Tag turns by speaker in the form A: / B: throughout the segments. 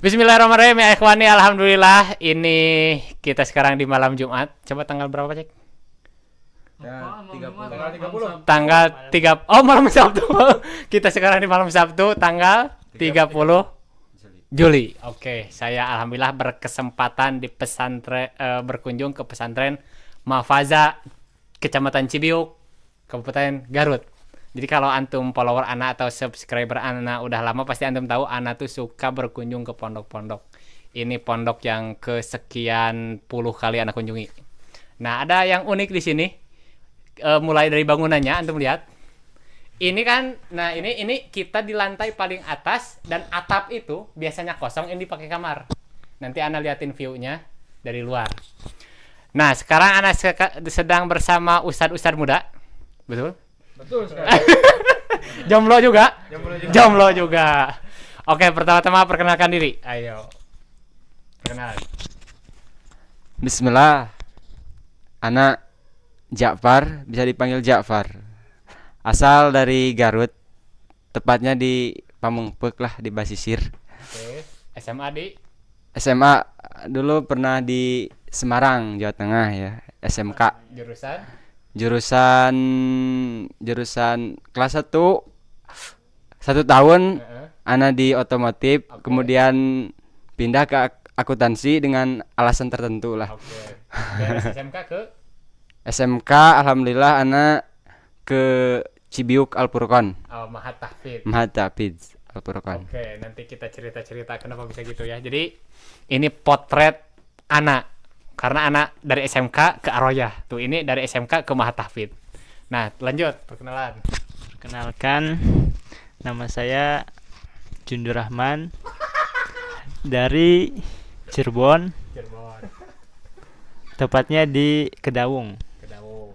A: Bismillahirrahmanirrahim ya ikhwani, alhamdulillah ini kita sekarang di malam Jumat. Coba tanggal berapa cek? Tanggal 3. Oh, malam Sabtu. Kita sekarang di malam Sabtu tanggal 30 Juli. Oke, saya alhamdulillah berkesempatan di pesantren berkunjung ke pesantren Mafaza Kecamatan Cibiuk, Kabupaten Garut. Jadi kalau antum follower Ana atau subscriber Ana udah lama pasti antum tahu Ana tuh suka berkunjung ke pondok-pondok. Ini pondok yang kesekian puluh kali Ana kunjungi. Nah, ada yang unik di sini. Mulai dari bangunannya antum lihat. Ini kan, nah ini kita di lantai paling atas dan atap itu biasanya kosong, ini dipakai kamar. Nanti Ana liatin view-nya dari luar. Nah, sekarang Ana sedang bersama ustadz-ustadz muda. Betul?
B: Betul sekali.
A: Jomblo juga? Jomblo juga. Oke, pertama-tama perkenalkan diri. Ayo. Perkenalan.
B: Bismillah. Anak Ja'far, bisa dipanggil Ja'far. Asal dari Garut. Tepatnya di Pamengpeuk lah, di Basisir.
A: Oke. SMA di?
B: SMA dulu pernah di Semarang, Jawa Tengah ya. SMK.
A: Jurusan?
B: Jurusan kelas 1 tahun. Ana di otomotif,
A: Oke.
B: kemudian pindah ke akuntansi dengan alasan tertentu lah.
A: Oke. Dari SMK ke?
B: SMK alhamdulillah ana ke Cibiuk Al-Furqon.
A: Mahat Tahfidz.
B: Mahat Tahfidz Al-Furqon.
A: Oke, nanti kita cerita-cerita kenapa bisa gitu ya. Jadi ini potret Ana. Karena Ana dari SMK ke Aroyah. Tuh ini dari SMK ke Mahat Tahfidz. Nah, lanjut perkenalan.
C: Perkenalkan, nama saya Jundur Rahman dari Cirebon, tepatnya di Kedawung.
A: Kedawung.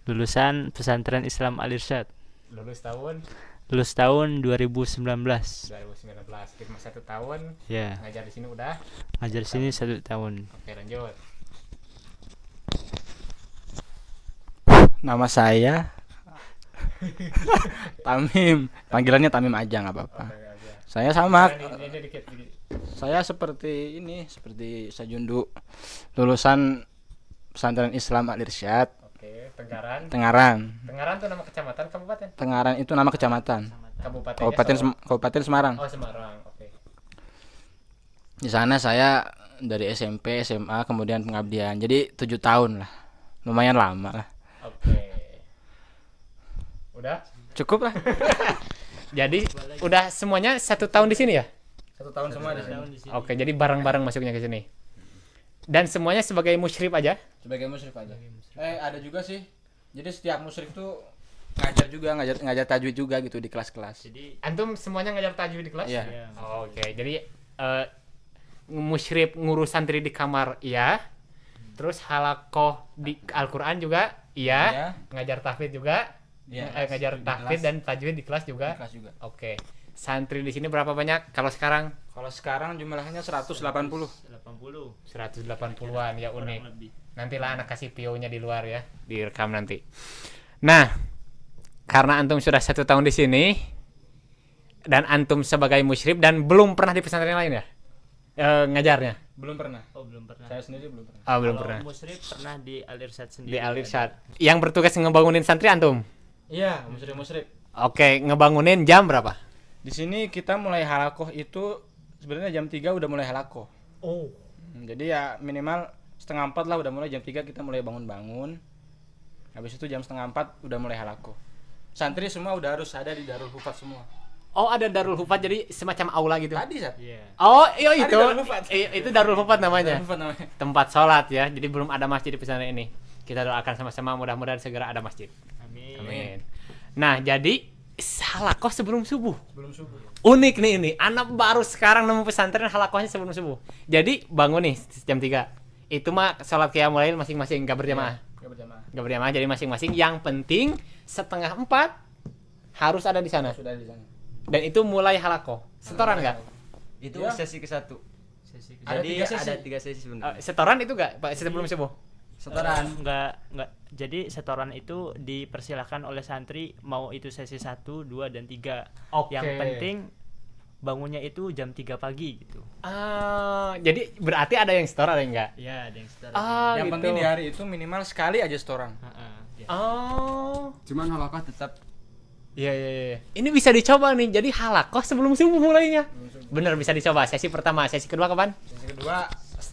C: Lulusan Pesantren Islam Al-Irsyad.
A: Lulus tahun
C: Lulus tahun 2019.
A: 2019. Kita 1 tahun.
C: Ya,
A: Ngajar di sini udah.
C: ngajar sini 1 tahun.
A: Oke, lanjut.
D: Nama saya Tamim, panggilannya Tamim aja nggak apa-apa.
A: Oke, aja.
D: Saya sama,
A: Ini dikit.
D: saya seperti Sajundu, lulusan Pesantren Islam Al-Irsyad,
A: Oke, Tenggaran.
D: Tengaran.
A: Tengaran tuh nama kecamatan, kabupaten.
D: Tengaran itu nama kecamatan,
A: Kabupaten
D: Kabupaten Semarang.
A: Oh, Semarang. Oke.
D: Di sana saya dari SMP, SMA, kemudian pengabdian. Jadi 7 tahun lah, lumayan lama lah.
A: Oke. Udah?
D: Cukup lah.
A: Jadi udah semuanya 1 tahun di sini ya?
D: 1 tahun semua di sini.
A: Oke, jadi bareng-bareng masuknya ke sini. Dan semuanya sebagai musyrif aja?
D: Sebagai musyrif aja. Ada juga sih. Jadi setiap musyrif tuh ngajar juga, ngajar tajwid juga gitu di kelas-kelas.
C: Jadi
A: Antum semuanya ngajar tajwid di kelas?
D: Iya.
A: Oke, jadi musyrif ngurus santri di kamar iya. Terus halakoh di Al-Qur'an juga iya.
D: Iya.
A: Ngajar tahfidz juga.
D: Iya.
A: Ngajar
D: Di
A: tahfidz
D: kelas.
A: dan tajwid di kelas juga.
D: Di kelas juga.
A: Oke. Santri di sini berapa banyak kalau sekarang?
D: Kalau sekarang jumlahnya 180.
A: 180-an ya, unik.
C: kurang lebih.
A: Nantilah anak kasih PO-nya di luar ya, direkam nanti. Nah, karena antum sudah 1 tahun di sini dan antum sebagai musyrif dan belum pernah di pesantren lain ya? Ngajarnya?
D: Belum pernah.
C: Oh, belum pernah.
D: Saya sendiri belum pernah.
A: Belum
C: Kalau
A: pernah.
C: musyrif pernah di Al-Irsyad
A: Di
C: sendiri.
A: Al-Irsyad. Yang bertugas ngebangunin santri antum?
D: Iya, musyrif.
A: Oke, ngebangunin jam berapa?
D: Di sini kita mulai halakoh itu sebenarnya jam 3 udah mulai halakoh.
A: Oh.
D: Jadi ya minimal 3:30 lah udah mulai, jam 3 kita mulai bangun-bangun. Habis itu jam 3:30 udah mulai halakoh. Santri semua udah harus ada di Darul Hufat semua.
A: Oh, ada Darul Hufat, jadi semacam aula gitu.
D: Tadi Sat.
C: Iya.
A: Oh, iya itu.
D: Darul Hufat.
A: Itu Darul Hufat namanya.
D: Darul Hufat namanya.
A: Tempat sholat ya. Jadi belum ada masjid di pesantren ini. Kita doakan sama-sama mudah-mudahan segera ada masjid.
C: Amin.
A: Amin. Nah, jadi halakoh sebelum subuh.
D: Belum subuh.
A: Unik nih ini. Anak baru sekarang nemu pesantren halakohnya sebelum subuh. Jadi bangun nih jam 3. Itu mah sholat qiyamul lail masing-masing, gak berjamaah.
D: Enggak berjamaah.
A: Gak berjamaah, jadi masing-masing. Yang penting 3:30 harus ada di sana.
D: Sudah di sana.
A: Dan itu mulai halakoh. Setoran nggak?
B: Itu
D: Ya.
B: sesi ke-1.
D: Ada
B: Jadi
D: 3 sesi.
B: ada 3 sesi sebenarnya.
A: Setoran itu nggak Pak sebelum subuh?
B: Setoran.
C: Enggak. Jadi setoran itu dipersilakan oleh santri mau itu sesi 1, 2 dan 3.
A: Oke.
C: Yang penting bangunnya itu jam 3 pagi gitu.
A: Jadi berarti ada yang store ada yang enggak?
C: Ya, ada yang setor.
D: Yang
A: Gitu.
D: penting di hari itu minimal sekali aja setoran.
C: Ya.
A: Oh.
B: Cuman halakoh tetap
A: Iya. Ini bisa dicoba nih. Jadi halakoh sebelum subuh mulainya. Bener bisa dicoba. Sesi pertama, sesi kedua kapan?
D: Sesi kedua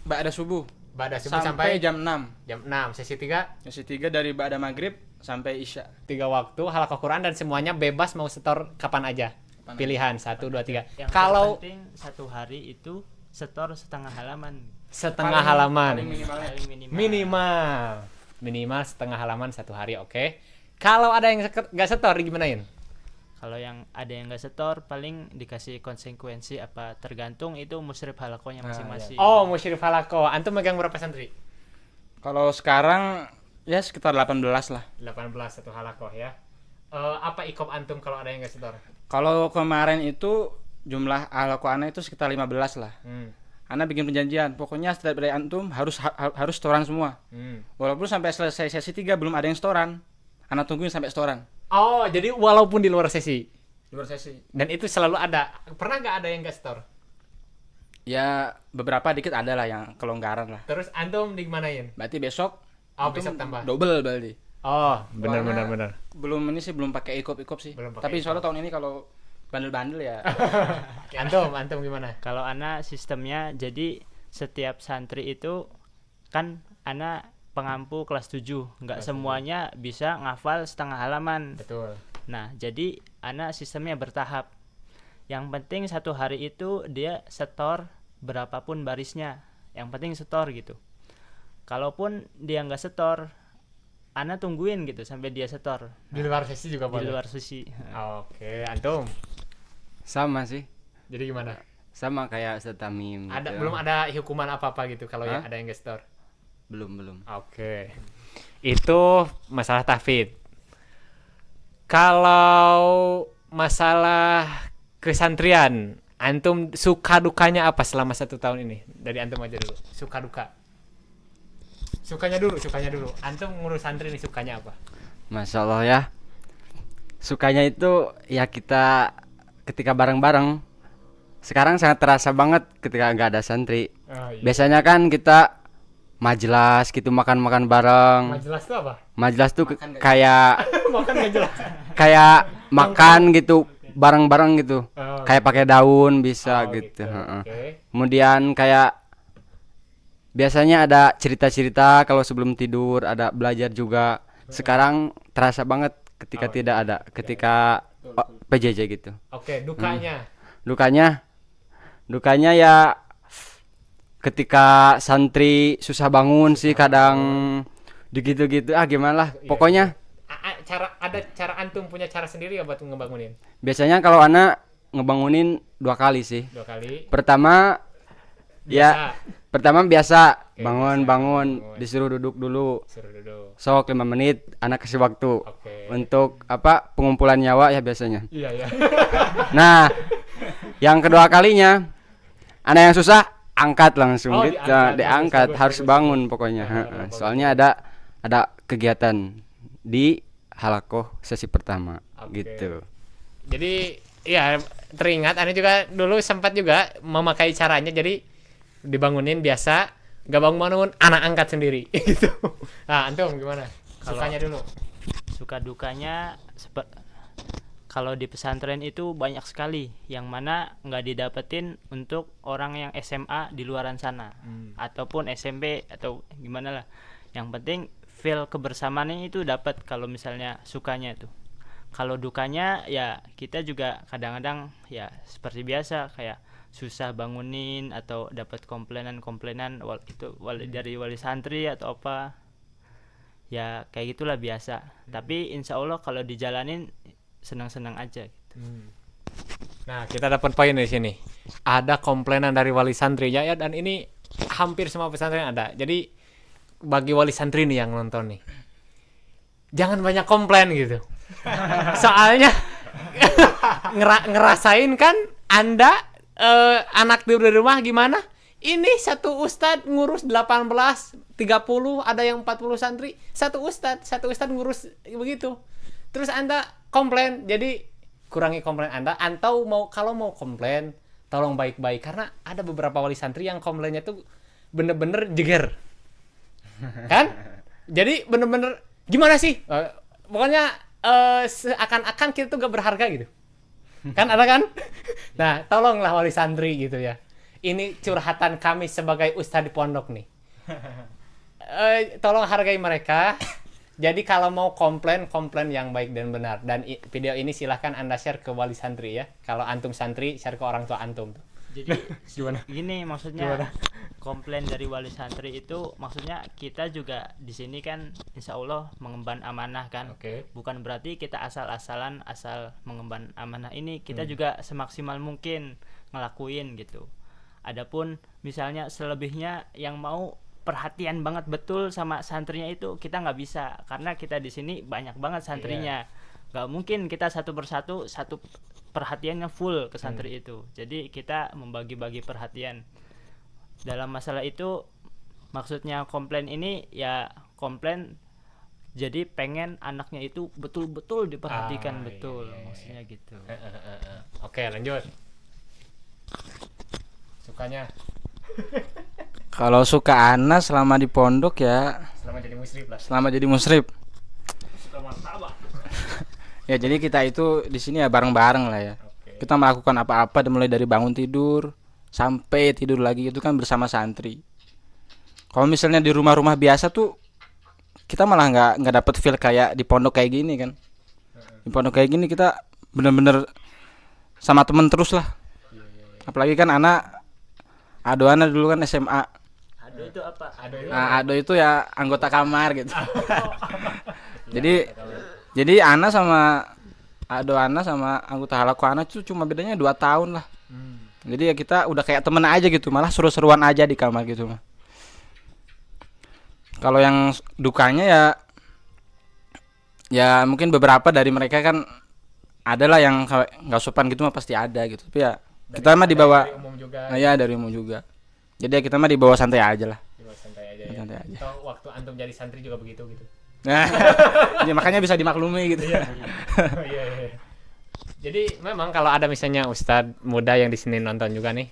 D: ba'da subuh
A: Ba'da subuh
D: sampai
A: sampai
D: jam 6.
A: jam 6. Sesi 3
D: Sesi 3 dari ba'da maghrib sampai isya.
A: 3 waktu halakoh Quran dan semuanya bebas mau setor kapan aja. Pilihan 1 2 3.
C: Yang
A: Kalau
C: penting satu hari itu setor setengah halaman.
A: setengah
D: Paling
A: halaman
D: minimalnya.
C: Paling minimal.
A: minimal setengah halaman satu hari, oke. Kalau ada yang nggak setor gimanain?
C: Kalau yang ada yang nggak setor paling dikasih konsekuensi apa tergantung itu musyrif halakohnya masing-masing.
A: Oh, musyrif halakoh. Antum megang berapa santri?
D: Kalau sekarang ya sekitar 18 lah.
A: 18 satu halakoh ya. Apa ikop antum kalau ada yang nggak setor?
D: Kalau kemarin itu jumlah halakoh ana itu sekitar 15 lah. Ana bikin perjanjian, pokoknya setiap dari antum harus setoran semua. Walaupun sampai selesai sesi 3 belum ada yang setoran, ana tungguin sampai setoran.
A: Oh, jadi walaupun di luar sesi.
D: Luar sesi.
A: Dan itu selalu ada. Pernah nggak ada yang nggak setor?
D: Ya beberapa dikit ada lah yang kelonggaran lah.
A: Terus antum digimanain?
D: Berarti besok
A: Oh,
D: antum
A: besok tambah.
D: double berarti.
A: Oh, benar.
D: Soalnya Belum ini sih belum pakai ikop sih.
A: Belum pakai
D: Tapi soalnya tahun ini kalau bandel-bandel ya.
A: Antum gimana?
C: Kalau ana sistemnya jadi setiap santri itu kan ana pengampu kelas 7, nggak semuanya bisa ngafal setengah halaman.
A: Betul.
C: Nah, jadi ana sistemnya bertahap. Yang penting satu hari itu dia setor berapapun barisnya. Yang penting setor gitu. Kalaupun dia nggak setor, ana tungguin gitu sampai dia setor.
A: Di luar sesi juga
C: Di
A: boleh.
C: luar sesi.
A: Oke, antum.
B: sama sih.
A: Jadi gimana?
B: Sama kayak Ustaz Tamim
A: Ada
B: gitu.
A: belum ada hukuman apa-apa gitu kalau yang
B: Hah?
A: ada yang nggak setor?
B: Belum.
A: Oke. Itu masalah tahfidz. Kalau masalah kesantrian, antum suka dukanya apa selama 1 tahun ini? Dari antum aja dulu. Suka duka. Sukanya dulu. Antum ngurus santri ini sukanya apa?
B: Masya Allah ya. Sukanya itu ya kita ketika bareng-bareng. Sekarang sangat terasa banget ketika nggak ada santri.
A: Oh, iya.
B: Biasanya kan kita majelas gitu makan-makan bareng.
A: Majelis itu apa?
B: Majelas tuh kayak
A: Makan nggak jelas.
B: kayak makan gitu bareng-bareng gitu.
A: Oh,
B: Kayak pakai daun bisa
A: oh,
B: gitu. Heeh.
A: Oke.
B: Kemudian kayak biasanya ada cerita-cerita kalau sebelum tidur, ada belajar juga. Sekarang terasa banget ketika
A: Oh,
B: tidak ada, ketika PJJ gitu.
A: Oke, dukanya.
B: Dukanya ya ketika santri susah bangun sih kadang gitu-gitu gimana lah.
A: Iya,
B: Pokoknya
A: Ada cara antum punya cara sendiri ya buat ngebangunin?
B: biasanya kalau anak ngebangunin 2 kali sih.
A: 2 kali.
B: Pertama ya biasa
A: Oke,
B: bangun
A: bangun.
B: disuruh duduk dulu.
A: Suruh duduk.
B: Sok 5 menit anak kasih waktu
A: Oke.
B: untuk apa pengumpulan nyawa ya biasanya.
A: Iya.
B: Nah, yang kedua kalinya anak yang susah angkat langsung
A: Oh,
B: gitu.
A: diangkat. Bagus,
B: Harus
A: bagus.
B: bangun pokoknya.
A: Nah,
B: Heeh.
A: bagus.
B: Soalnya ada kegiatan di halakoh sesi pertama
A: Oke.
B: gitu.
A: Jadi ya teringat Anda juga dulu sempat juga memakai caranya, jadi dibangunin biasa, nggak bangun anak angkat sendiri gitu. Nah, antum gimana? Sukanya dulu.
C: Suka dukanya kalau di pesantren itu banyak sekali yang mana nggak didapetin untuk orang yang SMA di luaran sana ataupun SMP atau gimana lah. Yang penting feel kebersamaannya itu dapat kalau misalnya sukanya tuh. Kalau dukanya ya kita juga kadang-kadang ya seperti biasa kayak susah bangunin atau dapat komplainan dari wali santri atau apa. Ya kayak gitulah biasa. Tapi insya Allah kalau dijalanin senang-senang aja gitu.
A: Nah, kita dapat poin dari sini. Ada komplainan dari wali santri ya, dan ini hampir semua pesantren ada. Jadi bagi wali santri nih yang nonton nih, jangan banyak komplain gitu. Soalnya ngerasain kan Anda anak di rumah gimana? Ini satu ustadz ngurus 18, 30, ada yang 40 santri. Satu ustadz ngurus begitu. Terus Anda komplain. Jadi kurangi komplain Anda, atau kalau mau komplain tolong baik-baik, karena ada beberapa wali santri yang komplainnya tuh bener-bener jeger. Kan? Jadi bener-bener gimana sih? Pokoknya seakan-akan kita tuh gak berharga gitu. Kan ada kan? Nah, tolonglah wali santri gitu ya. Ini curhatan kami sebagai ustadz di pondok nih. Tolong hargai mereka. Jadi kalau mau komplain yang baik dan benar. Dan video ini silahkan Anda share ke wali santri ya. Kalau antum santri, share ke orang tua antum.
C: Jadi
A: Gimana?
C: gini maksudnya, komplain dari wali santri itu maksudnya kita juga di sini kan insya Allah mengemban amanah kan.
A: Oke.
C: Bukan berarti kita asal mengemban amanah ini, kita juga semaksimal mungkin ngelakuin gitu. Adapun misalnya selebihnya yang mau perhatian banget betul sama santrinya itu kita nggak bisa, karena kita di sini banyak banget santrinya. Nggak mungkin kita satu persatu satu perhatiannya full ke santri itu. Jadi kita membagi-bagi perhatian. Dalam masalah itu maksudnya komplain ini ya komplain jadi pengen anaknya itu betul-betul diperhatikan betul. Maksudnya gitu.
A: Oke, lanjut. Sukanya
D: Kalau suka Ana selama di pondok ya
A: selama jadi musyrif lah.
D: selama jadi musyrif.
A: Selama sabar.
D: Ya jadi kita itu di sini ya bareng-bareng lah ya.
A: Oke.
D: Kita melakukan apa-apa mulai dari bangun tidur sampai tidur lagi itu kan bersama santri. Kalau misalnya di rumah-rumah biasa tuh kita malah nggak dapet feel kayak di pondok kayak gini kan. Di pondok kayak gini kita bener-bener sama temen terus lah. Apalagi kan Ado Ana dulu kan SMA.
C: Aduh itu apa?
D: Nah, Ado itu ya anggota kamar gitu. Jadi Ana sama anggota halaku Ana tuh cuma bedanya 2 tahun lah. Jadi ya kita udah kayak temen aja gitu, malah seru-seruan aja di kamar gitu mah. Kalau yang dukanya ya mungkin beberapa dari mereka kan adalah yang nggak sopan gitu mah pasti ada gitu. Tapi ya kita mah dibawa
A: dari umum juga.
D: Nah, ya dari umum juga. Jadi ya kita mah dibawa santai aja lah.
A: Dibawa santai aja ya.
D: Santai aja.
A: Atau waktu antum jadi santri juga begitu gitu.
D: Nah, ya makanya bisa dimaklumi gitu.
A: Iya. Iya. Jadi memang kalau ada misalnya ustadz muda yang di sini nonton juga nih,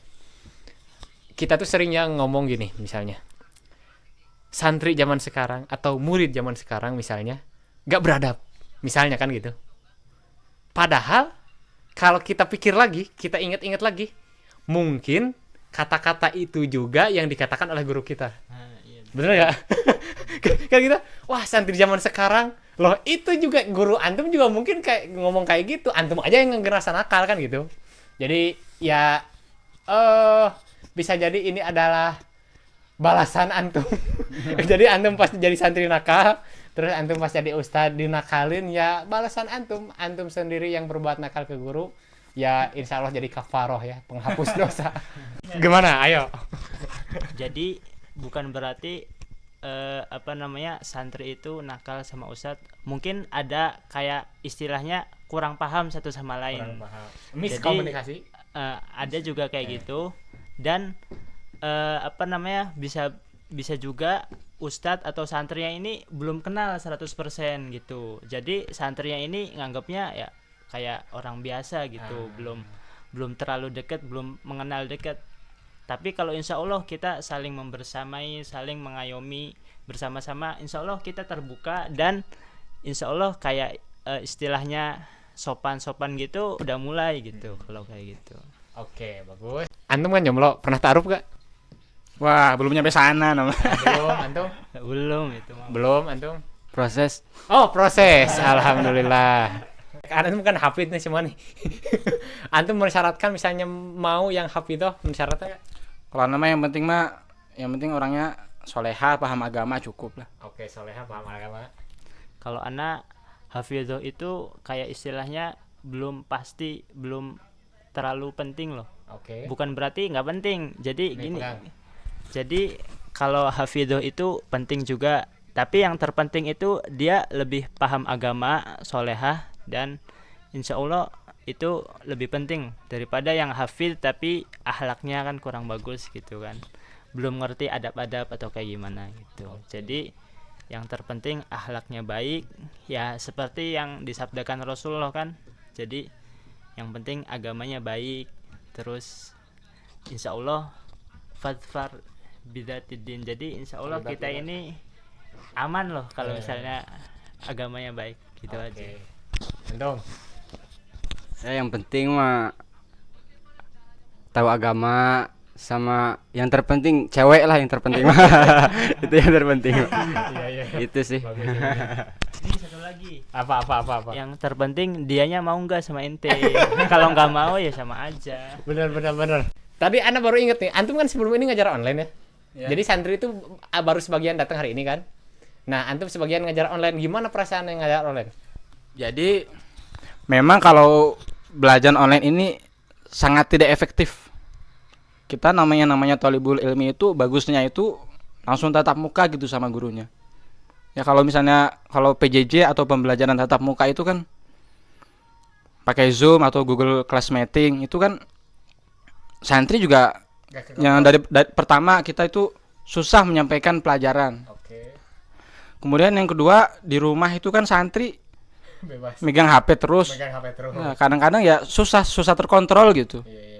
A: kita tuh seringnya ngomong gini misalnya, santri zaman sekarang atau murid zaman sekarang misalnya gak beradab, misalnya kan gitu. Padahal kalau kita pikir lagi, kita ingat-ingat lagi, mungkin kata-kata itu juga yang dikatakan oleh guru kita.
C: Nah, iya.
A: Bener gak? Kan kita, wah santri zaman sekarang, loh itu juga guru antum juga mungkin kayak ngomong kayak gitu, antum aja yang ngerasa nakal kan gitu. Jadi ya bisa jadi ini adalah balasan antum. Jadi antum pas jadi santri nakal, terus antum pas jadi ustadz dinakalin, ya balasan antum sendiri yang berbuat nakal ke guru, ya insya Allah jadi kafaroh ya, penghapus dosa. Gimana? Ayo.
C: Jadi bukan berarti santri itu nakal sama ustadz. Mungkin ada kayak istilahnya kurang paham satu sama lain.
A: Miskomunikasi.
C: Ada juga kayak gitu. Dan bisa juga ustadz atau santrinya ini belum kenal 100% gitu. Jadi santrinya ini nganggapnya ya kayak orang biasa gitu, belum terlalu dekat, belum mengenal dekat. Tapi kalau insya Allah kita saling membersamai, saling mengayomi bersama-sama, insya Allah kita terbuka dan insya Allah kayak istilahnya sopan-sopan gitu udah mulai gitu kalau kayak gitu.
A: Oke, bagus. Antum kan jomblo, pernah taruh gak?
D: Wah, belum nyampe sana namanya.
A: Belum, antum?
C: Belum itu mah.
A: Belum, antum?
B: Proses.
A: Oh, proses. Alhamdulillah. Antum kan hafid nih semua nih. Antum mensyaratkan misalnya mau yang hafidhoh, mensyaratnya gak?
D: Kalau nama yang penting orangnya soleha, paham agama cukup lah.
A: Oke, soleha, paham agama.
C: Kalau anak hafidhoh itu kayak istilahnya belum pasti, belum terlalu penting loh.
A: Oke.
C: Bukan berarti nggak penting. Jadi
A: Nih,
C: gini.
A: pegang.
C: Jadi kalau hafidhoh itu penting juga, tapi yang terpenting itu dia lebih paham agama, solehah, dan insya Allah itu lebih penting daripada yang hafid tapi akhlaknya kan kurang bagus gitu kan, belum ngerti adab-adab atau kayak gimana gitu. Jadi yang terpenting akhlaknya baik ya, seperti yang disabdakan Rasulullah kan. Jadi yang penting agamanya baik, terus insya Allah fadfar bidatidin, jadi insya Allah kita ini aman loh kalau misalnya agamanya baik, gitu aja.
A: Antum.
B: Ya yang penting mah tahu agama, sama yang terpenting cewek lah, yang terpenting mah. Itu yang terpenting. Itu sih.
C: Ini satu lagi,
A: Apa?
C: yang terpenting dianya mau nggak sama ente. Kalau nggak mau ya sama aja.
A: Bener. Tadi Ana baru inget nih, antum kan sebelum ini ngajar online ya.
D: Ya.
A: Jadi santri itu baru sebagian datang hari ini kan. Nah, antum sebagian ngajar online. Gimana perasaan yang ngajar online?
D: Jadi memang kalau belajar online ini sangat tidak efektif. Kita namanya thalibul ilmi itu bagusnya itu langsung tatap muka gitu sama gurunya. Ya kalau misalnya kalau PJJ atau pembelajaran tatap muka itu kan pakai Zoom atau Google Class Meeting, itu kan santri juga yang dari pertama kita itu susah menyampaikan pelajaran.
A: Oke.
D: Kemudian yang kedua, di rumah itu kan santri
A: Bebas.
D: megang HP terus.
A: Megang HP terus.
D: Nah, kadang-kadang ya susah terkontrol gitu.
A: Iya.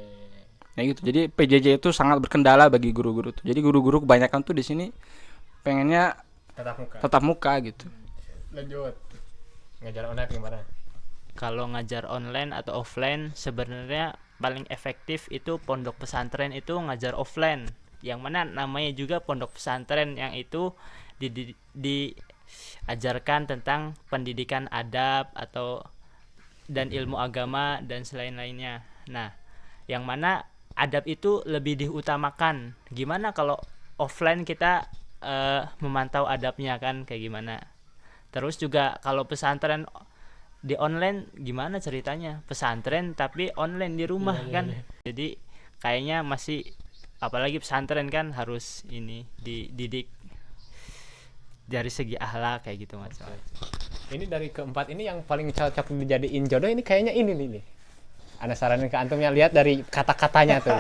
D: Ya gitu. Jadi PJJ itu sangat berkendala bagi guru-guru tuh. Jadi guru-guru kebanyakan tuh di sini pengennya
A: Tatap muka.
D: muka gitu.
A: Lanjut. Ngajar online gimana?
C: Kalau ngajar online atau offline sebenarnya paling efektif itu pondok pesantren itu ngajar offline, yang mana namanya juga pondok pesantren, yang itu diajarkan tentang pendidikan adab atau dan ilmu agama dan selain-lainnya. Nah, yang mana adab itu lebih diutamakan. Gimana kalau offline kita memantau adabnya kan kayak gimana. Terus juga kalau pesantren di online gimana ceritanya? Pesantren tapi online di rumah kan. Jadi kayaknya masih, apalagi pesantren kan harus ini dididik dari segi akhlak kayak gitu Mas.
A: Ini dari keempat ini yang paling cocok dijadiin jodoh ini kayaknya ini nih. Ana saranin ke antum yang lihat dari kata-katanya tuh.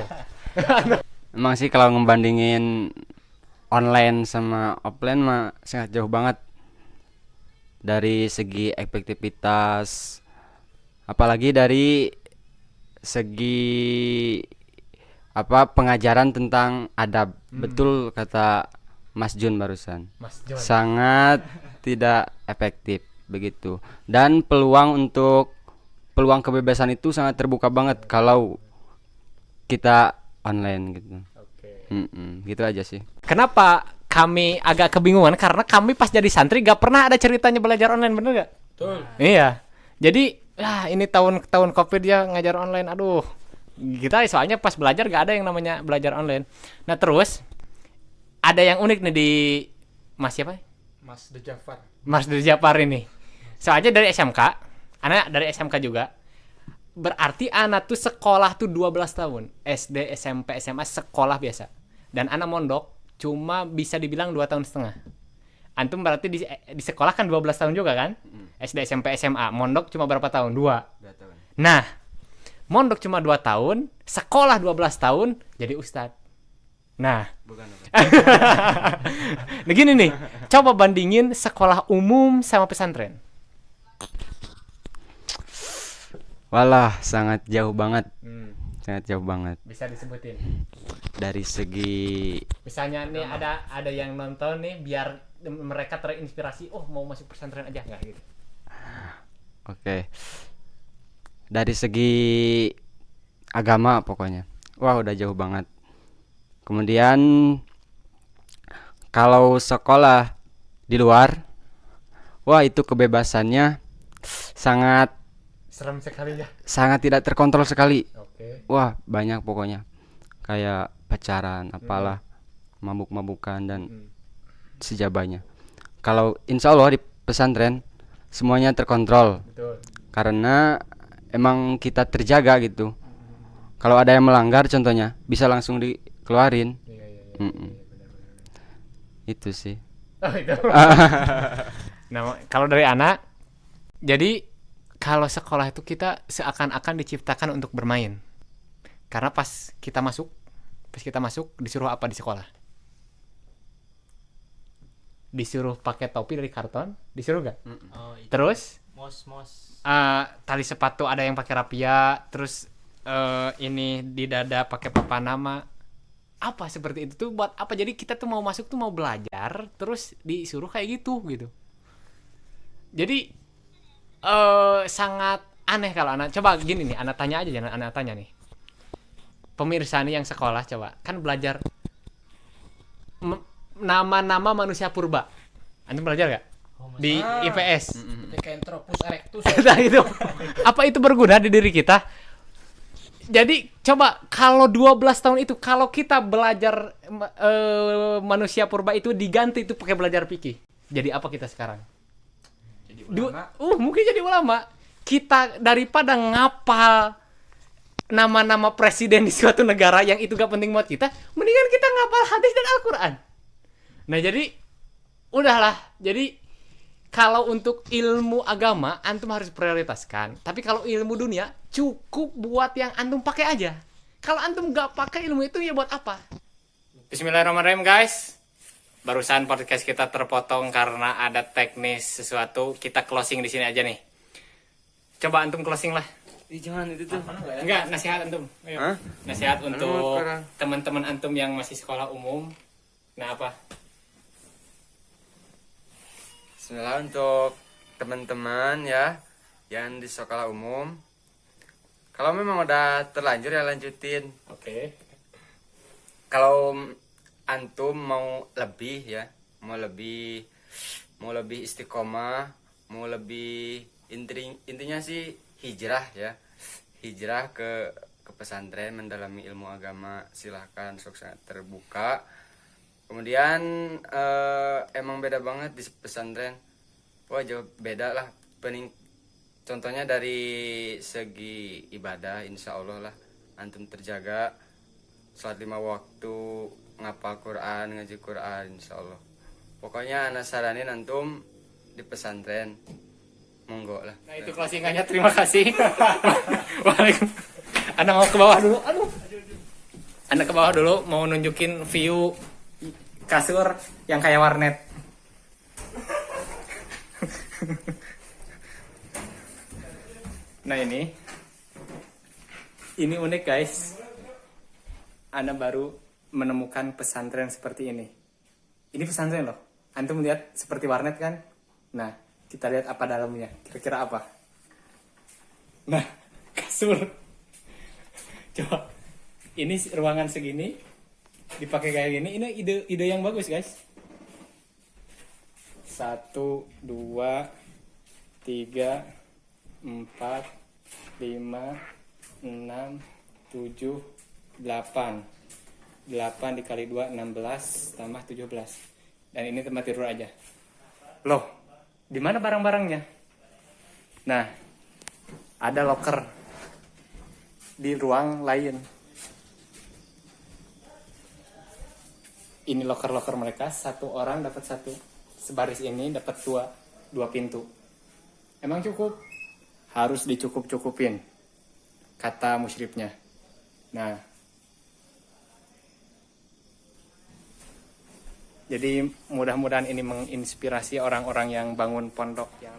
B: Emang sih kalau ngebandingin online sama offline mah sangat jauh banget dari segi efektivitas, apalagi dari segi pengajaran tentang adab. Betul kata Mas Jun barusan.
A: Mas John.
B: Sangat tidak efektif begitu. Dan peluang kebebasan itu sangat terbuka banget kalau kita online gitu.
A: Oke.
B: Gitu aja sih.
A: Kenapa kami agak kebingungan? Karena kami pas jadi santri gak pernah ada ceritanya belajar online, bener gak?
D: Betul.
A: Iya. Jadi, ini tahun Covid ya ngajar online. Aduh. Kita soalnya pas belajar gak ada yang namanya belajar online. Nah, terus ada yang unik nih di Mas siapa?
D: Mas De Jafar.
A: Mas Dede Japar ini. Soalnya dari SMK, anak dari SMK juga. Berarti anak tuh sekolah tuh 12 tahun. SD, SMP, SMA sekolah biasa. Dan anak mondok cuma bisa dibilang 2 tahun setengah. Antum berarti di sekolah kan 12 tahun juga kan? SD, SMP, SMA. Mondok cuma berapa tahun? 2. Nah, mondok cuma 2 tahun, sekolah 12 tahun, jadi ustadz. Nah, nah gini nih, coba bandingin sekolah umum sama pesantren.
B: Walah, sangat jauh banget. Sangat jauh banget.
A: Bisa disebutin.
B: Dari segi
A: Misalnya nih ada yang nonton nih biar mereka terinspirasi, oh mau masuk pesantren aja nggak gitu.
B: Oke. Dari segi agama pokoknya. Wah, udah jauh banget. Kemudian kalau sekolah di luar, wah itu kebebasannya sangat
A: Serem sekali ya.
B: sangat tidak terkontrol sekali.
A: Oke.
B: Wah, banyak pokoknya. Kayak pacaran, apalah, mabuk-mabukan dan sejabanya. Kalau insya Allah di pesantren semuanya terkontrol.
A: Betul.
B: Karena emang kita terjaga gitu. Kalau ada yang melanggar contohnya bisa langsung dikeluarin.
A: Iya.
B: Itu sih.
A: Oh, itu. Nah, kalau dari anak, jadi kalau sekolah itu kita seakan-akan diciptakan untuk bermain. Karena pas kita masuk disuruh apa di sekolah? Disuruh pakai topi dari karton, disuruh gak?
C: Oh, itu.
A: Terus
C: Mos.
A: Tali sepatu ada yang pakai rapia, terus ini di dada pakai papan nama. Apa seperti itu tuh buat apa? Jadi kita tuh mau masuk tuh mau belajar, terus disuruh kayak gitu. Jadi sangat aneh kalau anak. Coba gini nih, anak tanya aja, jangan anak tanya nih. Pemirsa nih yang sekolah coba, kan belajar nama-nama manusia purba. Antum belajar gak? Di IPS.
D: Pithecanthropus erectus.
A: Nah itu. Apa itu berguna di diri kita? Jadi coba kalau 12 tahun itu kalau kita belajar manusia purba itu diganti itu pakai belajar fikih. Jadi apa kita sekarang?
D: Jadi ulama.
A: Mungkin jadi ulama. Kita daripada ngapal nama-nama presiden di suatu negara yang itu gak penting buat kita, mendingan kita ngapal hadis dan Al-Qur'an. Nah, jadi udahlah. Jadi kalau untuk ilmu agama antum harus prioritaskan. Tapi kalau ilmu dunia cukup buat yang antum pakai aja. Kalau antum gak pakai ilmu itu ya buat apa? Bismillahirrahmanirrahim guys. Barusan podcast kita terpotong karena ada teknis sesuatu. Kita closing di sini aja nih. Coba antum closing lah.
B: Jangan itu tuh.
A: Enggak, nasihat antum. Ayo.
B: Hah?
A: Nasihat untuk
B: kurang.
A: teman-teman antum yang masih sekolah umum. Nah, apa?
B: Bismillah untuk teman-teman ya yang di sekolah umum. Kalau memang udah terlanjur ya lanjutin.
A: Oke.
B: Kalau antum mau lebih ya, mau lebih istiqomah, mau lebih intinya sih hijrah ya. Hijrah ke pesantren mendalami ilmu agama, silahkan, sok sangat terbuka. Kemudian emang beda banget di pesantren. Wah jauh beda lah. Contohnya dari segi ibadah, insya Allah lah antum terjaga. Salat 5 waktu, ngapal Quran, ngaji Quran, insya Allah. Pokoknya anak saranin antum di pesantren. Monggo lah.
A: Nah, itu closingannya. Terima kasih. Waalaikumsalam. Anda mau ke bawah dulu. Aduh. Anda ke bawah dulu mau nunjukin view kasur yang kayak warnet. Nah ini unik guys. Anda baru menemukan pesantren seperti ini. Ini pesantren loh. Antum lihat seperti warnet kan? Nah, kita lihat apa dalamnya. Kira-kira apa? Nah, kasur. Coba. Ini ruangan segini dipakai kayak gini. Ini ide yang bagus guys. 1, 2, 3, 4, 5, 6, 7, 8 dikali 2, 16 tambah 17. Dan ini tempat tidur aja. Loh, di mana barang-barangnya? Nah, ada locker di ruang lain. Ini locker mereka, satu orang dapat satu. Sebaris ini dapat dua pintu. Emang cukup? Harus dicukup-cukupin, kata musyrifnya. Nah, jadi mudah-mudahan ini menginspirasi orang-orang yang bangun pondok yang